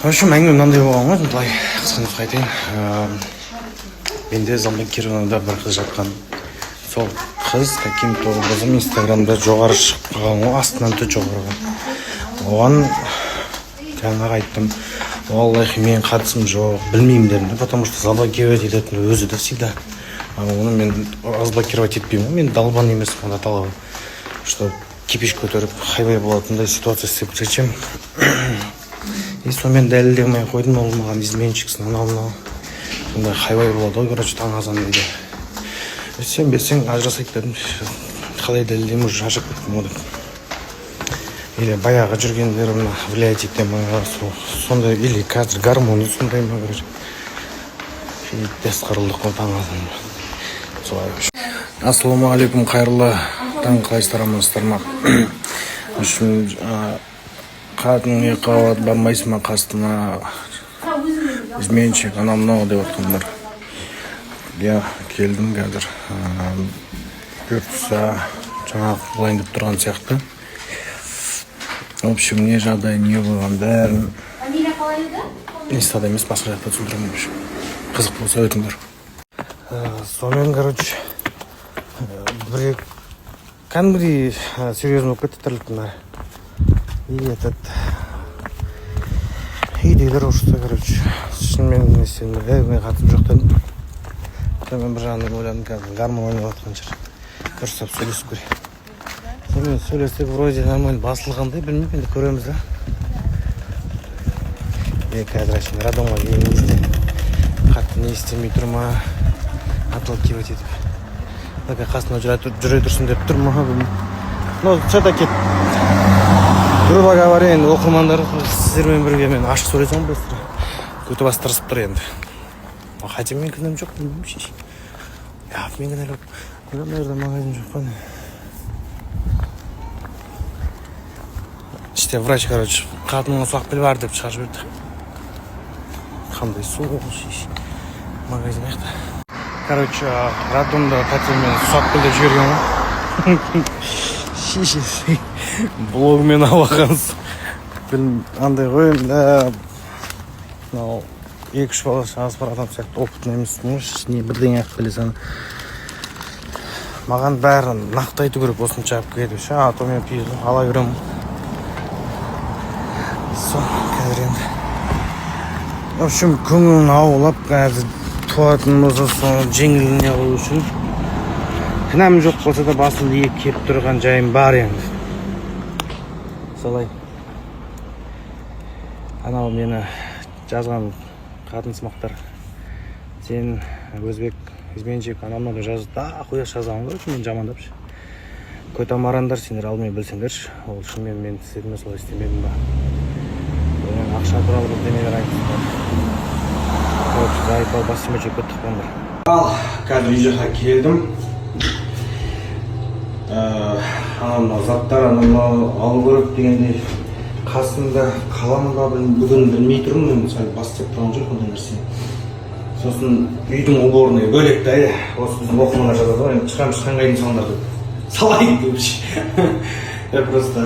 общем, әңгіме мынандай болған ғой, былай қысқа нұсқа айтайын. Менде заблокированныйда бір қыз жатқан. Сол қыз каким-то образом инстаграмда жоғары шығып қалған ғой, астынан да жоғарыға. Оған жаңағы айттым, валлахи мен қатысым жоқ, білмеймін дедім, потому что заблокировать ететін өзі де всегда. Оны мен разблокировать етпеймін, мен долбан емеспін, онда талабы. Что кипиш көтеріп, хайвай болатындай ситуация істеп зачем? И сонымен дәлелдемей қойдым, ол маған изменщиксің, анау-мынау. Сондай хайвай болады ғой, короче, таң азан дейді. Сен берсең ажырасайық дедім, қалай дәлелдеймін, уже шашып кеттім одан. Или баяғы жүргендерім влиятельде маған сондай, или қазір гормоны сондай ма, короче. Дәсқарылдық қой таң азан. Солай. Ассалаумағалейкум, қайырлы таң, қалайсыздар, амансыздар ма? Үшін қатын екіқабат бармайсың ма қасына, изменщик, анау-мынау деп отқандар. Я келдім қазір. Бұйыртса жаңағы болайын деп тұрған сияқты. В общем, не жағдай, не болған бәрін инстада емес, басқа жақта түсіндіремін. Қызық болса өтіңдер. Сонымен, короче, бір кәдімгідей серьезно болып кетті тірліктің. И этот үйдегілер ұрысты, короче. Шынымен мен қатым жоқ дедім. Мен бір жағынан ойладым, қазір гармон ойнап жатқан шығар. Дұрыстап сөйлесіп көрейік. Сонымен сөйлесек, вроде нормально басылғандай, білмеймін, енді көреміз да. Қазір әшейін радомға келген кезде қатты не істемей тұр ма, отталкивать етіп. Қасына жүре тұрсын деп тұр ма, білмеймін. Ну, все-таки, грубо говоря, енді оқырмандар сіздермен бірге мен ашық сөйлесем быстыр. Көті бастырысып тұр енді. Хотя мен кінәм жоқ, білмеймін шеш. Мен кінәлі жоқ. Наверное, магазин жоқ қой. İşte врач, короче, қатыныңа сұрақ піл бар деп шығарып жіберді. Қандай суық шеш. Магазин аяқта. Короче, роддомда тәтеммен сұрақ піл деп жіберген ғой. Шешесі блогмен алғансыз. Андай ғой, екі-үш бала шағыз бар адам сияқты опытын емеспін ғой, не бірдеңе ақ білесің. Маған бәрін нақты айту керек осынша алып келеді. А то мен ала беремін. Сол, қазір енді. В общем, көңілін аулап, қазір туатын болса соны жеңіліне қою үшін. Кінәм жоқ болса да басымды иіп кеп тұрған жайым бар енді. Солай. Анау мені жазған қатынсымақтар. Сен өзбек изменщик, анау-мынау жазды. Құяш жазған ғой, мен жамандапшы. Көтамарандар, сендер алдымен білсеңдерші. Ол шынымен мен істедім бе, солай істемедім ба. Ақша туралы бірдемелер айтыңыздар. Зайыпал басыма жеп кеттік қондар. Ал, қазір үй жаққа келдім. Анау заттар, анау алу керек дегендей қасында қаламын ба бүгін білмей тұрмын, мен сәл бастап тұрған жоқ ондай нәрсе. Сосын үйдің уборный бөлек та, осы біздің оқырмандар жазады ғой, шыққан қайдың салыңдар деп. Салайын деп просто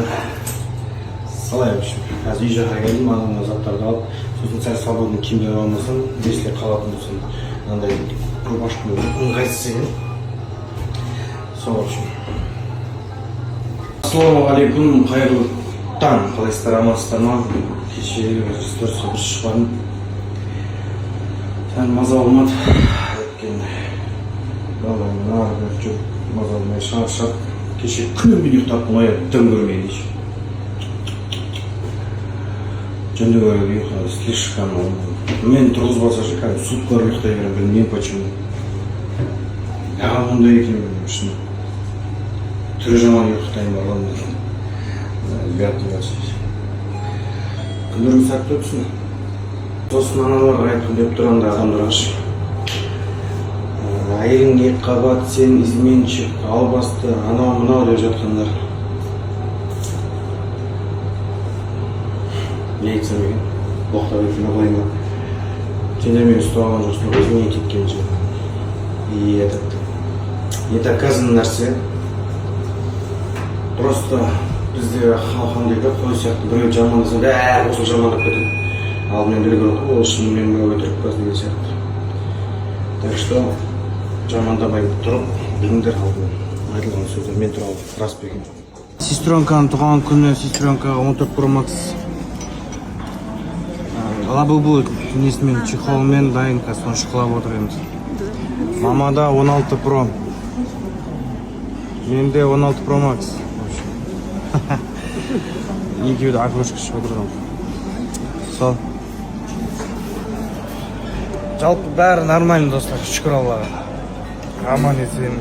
салай үшін. Қазір үй жаққа келдім, анау заттарды алып, сосын сәл свободный киімдер алмасын, есіле қалатын болсын, мынандай рубашканы ыңғайсыз екен. Сол үшін. Ассалаумағалейкум, қайырлы таң, қалайсыздар, амансыздар ма? Кеше сторисқа бір шықпадым. Сәл маза болмады. Маза болмай шаршап. Кеше күнімен ұйықтаттым ғой, дым көрмей дейші. Жөнді көріп ұйықтады, слишком. Мен тұрғыз болса шыққан, суткалар ұйықтай берем, білмеймін почему. Яға мұндай екен білмеймін үшін. Түрі жаман ұйықтайын барған дедім. Ұятын өтсіз. Күндерің сәтті өтсін. Сосын аналарға айтқым деп тұрғанда адамдар ашы. Әйелің екіқабат, сен изменщик, албасты, анау-мынау деп жатқандар. Не айтсам екен? Боқтап екен, абылайын ба. Сендер мен ұстап алған жоқсын, өзіңе кеткен жер. И этот не доказан нәрсе. Просто бізде халқын дейді, қой сияқты біреу жамандаса, осы жамандап кетеді. алдымен білген ол шынымен бай өтірік деген сияқты. Так что жамандамай тұрып біліңдер алдымен айтылған сөздер мен туралы рас па екен. Сестренканың туған күні, сестренкаға 14 Pro Max лабубу несімен чехолмен дайын соны шықылап отырмыз. Мамада 16 Pro, менде 16 Pro Max. Екеуді окрошка ішіп отырған. Сол. Жалпы бәрі нормально достар, шүкір Аллаға. Аман есен.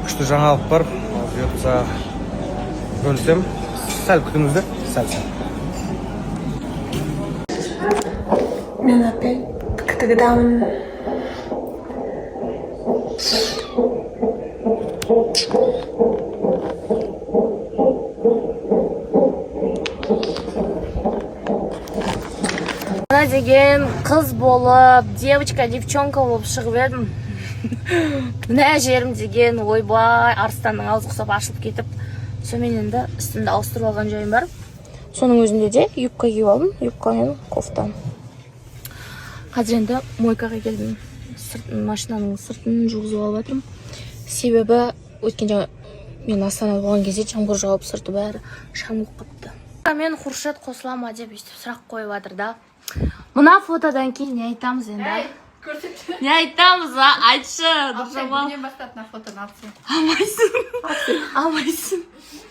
Күшті жаңалық бар. Бұйыртса бөлсем. Сәл күтіңіздер. Сәл. Мен опять ктгдамын. Ана деген қыз болып, девочка-девчонка болып шығып едім. Мына жерім деген ойбай арыстанның аузы құсап ашылып кетіп, сонымен енді үстімді ауыстырып алған жайым бар. Соның өзінде де юбка киіп алдым, юбка мен кофта. Қазір енді мойкаға келдім. Машинаның сыртын жуғызып алып жатырмын. Себебі өткен жаңа мен Астанада болған кезде жаңбыр жауып сырты бәрі шаңылып қапты. Мен Хуршет қосылама деп өйстіп сұрақ қойып жатыр да. Мына фотодан кейін не айтамыз енді? Не айтамыз, айтшы. Бүгінен бастап мына фотоны алсын. Алмайсың.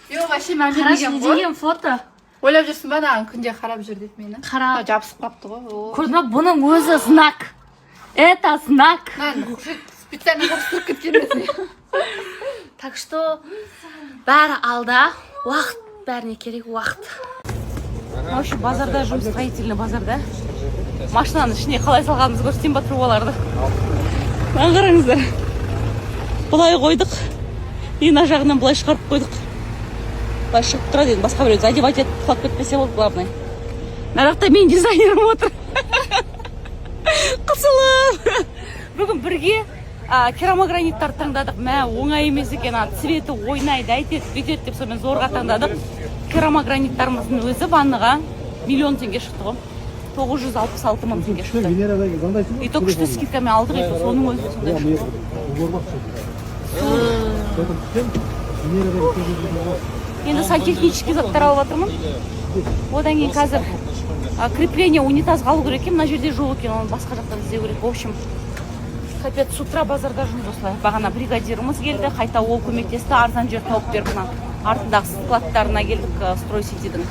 Жоқ, вообще мән Қарашы, не деген фото? Ойлап жүрсің ба, ана күнде қарап жүр деп мені? Қарап. Жабысып қапты ғой. Көрдің бе, бұның өзі знак. Это знак. Специально қосылып кеткен өзіне. Так что бәрі алда. Уақыт, бәріне керек уақыт. Вообще базарда жұмыс, строительный базарда. Машинаның ішіне қалай салғанымызды көрсетейін ба трубаларды. Қараңыздар. Бұлай қойдық. Ина жағынан бұлай шығарып қойдық. Бұлай шығып тұрады енді басқа біреу задевать етіп құлап кетпесе болды главное. Нарақта мен дизайнерім отыр. Қысылым. Бүгін бірге керамограниттарды таңдадық. Мә оңай емес екен, цветі ойнайды, айтеді, бүйтеді деп сонымен зорға таңдадық. Керамограниттарымыздың өзі ванныға 1 000 000 теңге шықты ғой. 966 мың теңге шықты. И только что скидкамен алдық, и соның өзі сондай шықты. Енді сантехнический заттар алып жатырмын. Одан кейін қазір крепление унитазға алу керек екен, мына жерде жоқ екен, оны басқа жақтан іздеу керек. В общем, капец, с утра базарда жүрміз осылай. Бағана бригадиріміз келді, қайта ол көмектесті, арзан жер тауып беріп, артындағы складтарына келдік, стройсетидің.